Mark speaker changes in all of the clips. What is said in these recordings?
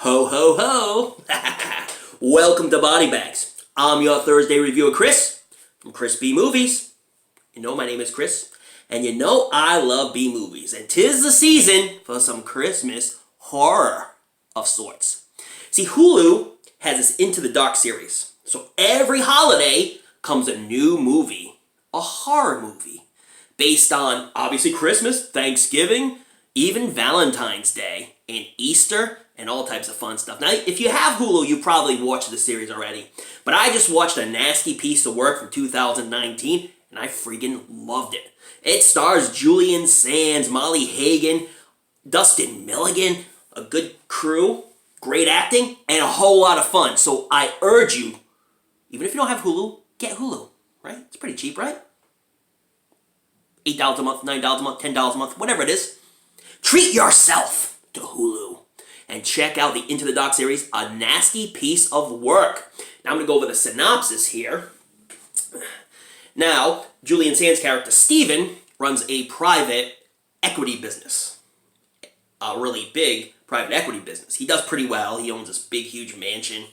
Speaker 1: Ho, ho, ho! Welcome to BodyBags. I'm your Thursday reviewer, Chris, from Chris B Movies. You know my name is Chris, and you know I love B movies, and 'tis the season for some Christmas horror of sorts. See, Hulu has this Into the Dark series, so every holiday comes a new movie, a horror movie, based on, obviously, Christmas, Thanksgiving, even Valentine's Day, and Easter, and all types of fun stuff. Now, if you have Hulu, you probably watched the series already. But I just watched a nasty piece of work from 2019, and I freaking loved it. It stars Julian Sands, Molly Hagan, Dustin Milligan, a good crew, great acting, and a whole lot of fun. So I urge you, even if you don't have Hulu, get Hulu, right? It's pretty cheap, right? $8 a month, $9 a month, $10 a month, whatever it is. Treat yourself to Hulu and check out the Into the Dark series, a nasty piece of work. Now I'm going to go over the synopsis here. Now, Julian Sands' character, Steven, runs a private equity business. A really big private equity business. He does pretty well. He owns this big, huge mansion.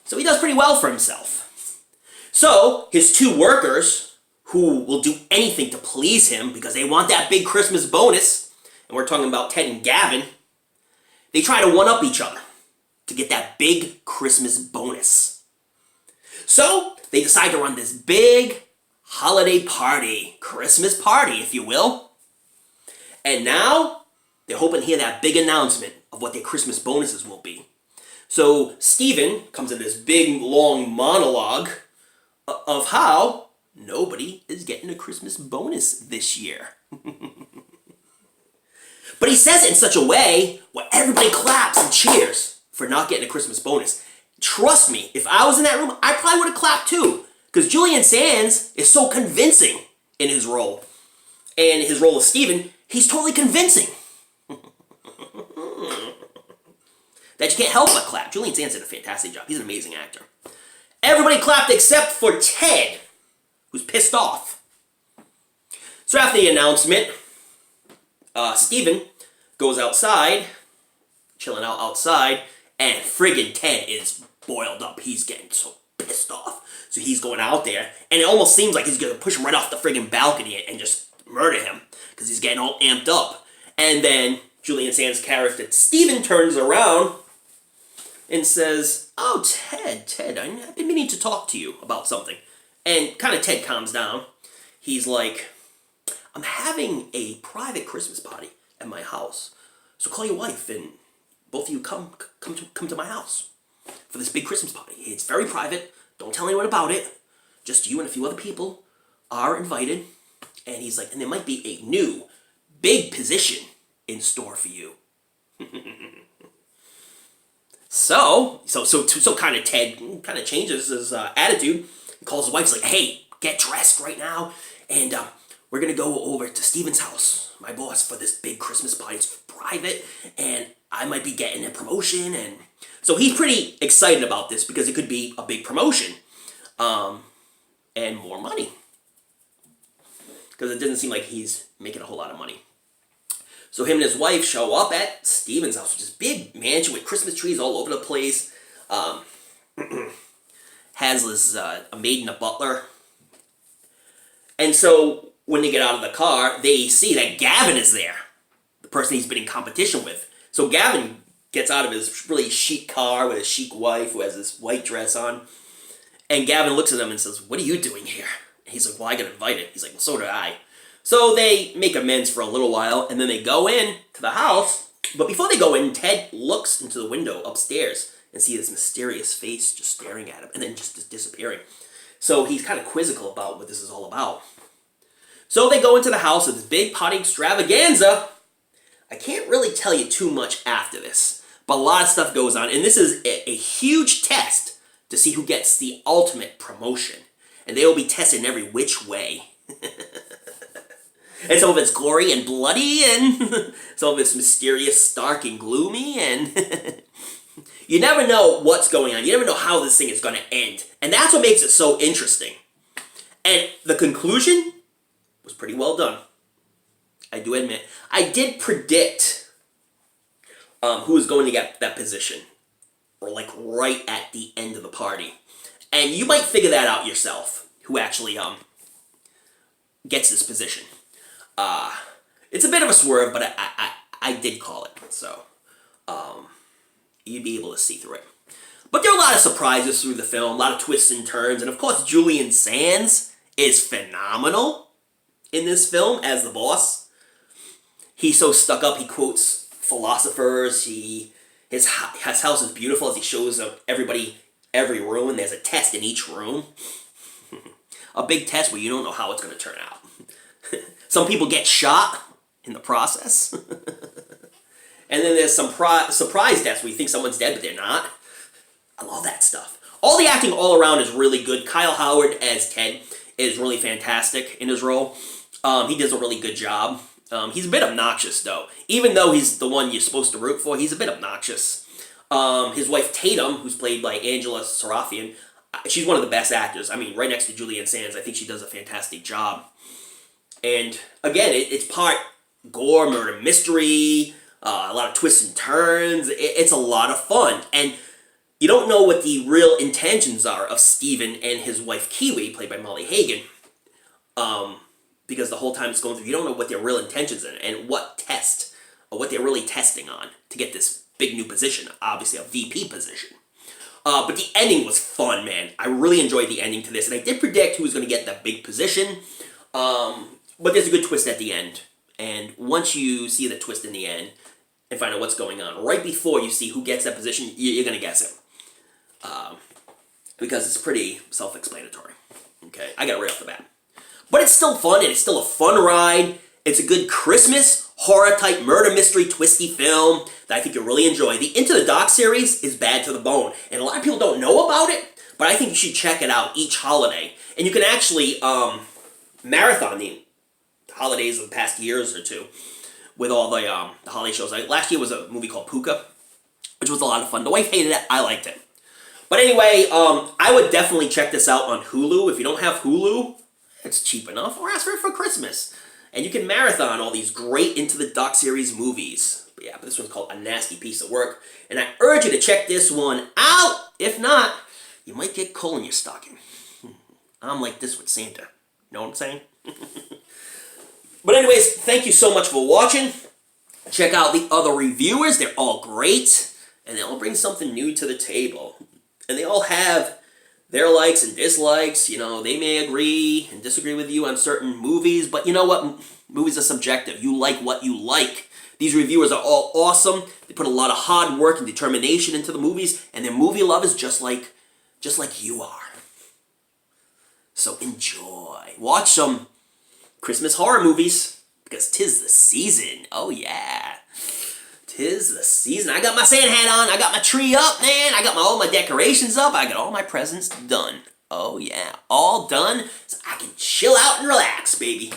Speaker 1: So he does pretty well for himself. So, his two workers, who will do anything to please him because they want that big Christmas bonus, and we're talking about Ted and Gavin, they try to one-up each other to get that big Christmas bonus. So, they decide to run this big holiday party, Christmas party, if you will. And now, they're hoping to hear that big announcement of what their Christmas bonuses will be. So, Steven comes in this big, long monologue of how nobody is getting a Christmas bonus this year. But he says it in such a way where everybody claps and cheers for not getting a Christmas bonus. Trust me, if I was in that room, I probably would have clapped too. Because Julian Sands is so convincing in his role. And his role as Steven, he's totally convincing. That you can't help but clap. Julian Sands did a fantastic job. He's an amazing actor. Everybody clapped except for Ted, who's pissed off. So after the announcement, Steven goes outside, chilling out outside, and friggin' Ted is boiled up. He's getting so pissed off. So he's going out there, and it almost seems like he's going to push him right off the friggin' balcony and just murder him, because he's getting all amped up. And then Julian Sands' character, Steven, turns around and says, "Oh, Ted, I've been meaning to talk to you about something." And kind of Ted calms down. He's like, "I'm having a private Christmas party at my house. So call your wife and both of you come to my house for this big Christmas party. It's very private. Don't tell anyone about it. Just you and a few other people are invited." And he's like, "And there might be a new big position in store for you." So kind of Ted kind of changes his attitude. He calls his wife. He's like, "Hey, get dressed right now, and we're going to go over to Steven's house, my boss, for this big Christmas party. It's private, and I might be getting a promotion." And so he's pretty excited about this because it could be a big promotion and more money. Because it doesn't seem like he's making a whole lot of money. So him and his wife show up at Steven's house, which is a big mansion with Christmas trees all over the place. Has this, a maid and a butler. And so when they get out of the car, they see that Gavin is there, the person he's been in competition with. So Gavin gets out of his really chic car with his chic wife who has this white dress on. And Gavin looks at him and says, "What are you doing here?" And he's like, "Well, I got invited." He's like, "Well, so did I." So they make amends for a little while, and then they go in to the house. But before they go in, Ted looks into the window upstairs and sees this mysterious face just staring at him and then just disappearing. So he's kind of quizzical about what this is all about. So they go into the house of this big party extravaganza. I can't really tell you too much after this, but a lot of stuff goes on. And this is a huge test to see who gets the ultimate promotion. And they will be tested in every which way. And some of it's gory and bloody, and some of it's mysterious, stark, and gloomy, and you never know what's going on. You never know how this thing is going to end. And that's what makes it so interesting. And the conclusion was pretty well done. I do admit. I did predict who is going to get that position, or like right at the end of the party. And you might figure that out yourself, who actually gets this position. It's a bit of a swerve, but I did call it, so you'd be able to see through it. But there are a lot of surprises through the film, a lot of twists and turns, and of course Julian Sands is phenomenal in this film as the boss. He's so stuck up, he quotes philosophers, his house is beautiful as he shows everybody every room, and there's a test in each room. A big test where you don't know how it's going to turn out. Some people get shot in the process. And then there's some surprise deaths where you think someone's dead, but they're not. I love that stuff. All the acting all around is really good. Kyle Howard as Ted is really fantastic in his role. He does a really good job. He's a bit obnoxious, though. Even though he's the one you're supposed to root for, he's a bit obnoxious. His wife Tatum, who's played by Angela Sarafian, she's one of the best actors. I mean, right next to Julian Sands, I think she does a fantastic job. And again, it's part gore, murder, mystery, a lot of twists and turns. It's a lot of fun. And you don't know what the real intentions are of Steven and his wife Kiwi, played by Molly Hagan. Because the whole time it's going through, you don't know what their real intentions are and what test, or what they're really testing on to get this big new position, obviously a VP position. But the ending was fun, man. I really enjoyed the ending to this, and I did predict who was going to get that big position. But there's a good twist at the end, and once you see the twist in the end and find out what's going on, right before you see who gets that position, you're going to guess it. Because it's pretty self-explanatory. Okay, I got it right off the bat. But it's still fun, and it's still a fun ride. It's a good Christmas, horror-type, murder mystery, twisty film that I think you'll really enjoy. The Into the Dark series is bad to the bone, and a lot of people don't know about it, but I think you should check it out each holiday. And you can actually marathon the holidays of the past years or two with all the holiday shows. Last year was a movie called Puka, which was a lot of fun. The wife hated it. I liked it. But anyway, I would definitely check this out on Hulu. If you don't have Hulu, it's cheap enough, or ask for it for Christmas. And you can marathon all these great Into the Dark series movies. But yeah, but this one's called A Nasty Piece of Work. And I urge you to check this one out. If not, you might get coal in your stocking. I'm like this with Santa. You know what I'm saying? But anyways, thank you so much for watching. Check out the other reviewers. They're all great. And they all bring something new to the table. And they all have their likes and dislikes. You know, they may agree and disagree with you on certain movies. But you know what? Movies are subjective. You like what you like. These reviewers are all awesome. They put a lot of hard work and determination into the movies. And they're movie lovers just like you are. So enjoy. Watch some Christmas horror movies, because 'tis the season. Oh yeah, 'tis the season. I got my Santa hat on, I got my tree up, man, I got all my decorations up, I got all my presents done. Oh yeah, all done, so I can chill out and relax, baby.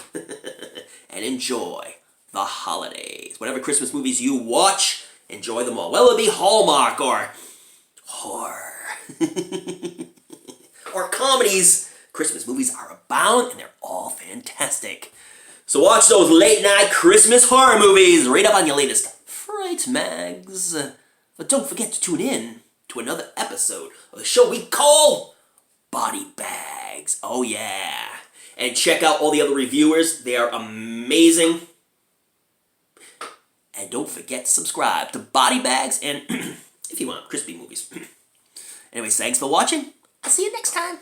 Speaker 1: And enjoy the holidays. Whatever Christmas movies you watch, enjoy them all. Whether it be Hallmark or horror or comedies, Christmas movies are abound, and they're all fantastic. So watch those late-night Christmas horror movies right up on your latest Fright Mags. But don't forget to tune in to another episode of the show we call BodyBags. Oh yeah. And check out all the other reviewers. They are amazing. And don't forget to subscribe to BodyBags and if you want crispy movies. Anyways, thanks for watching. I'll see you next time.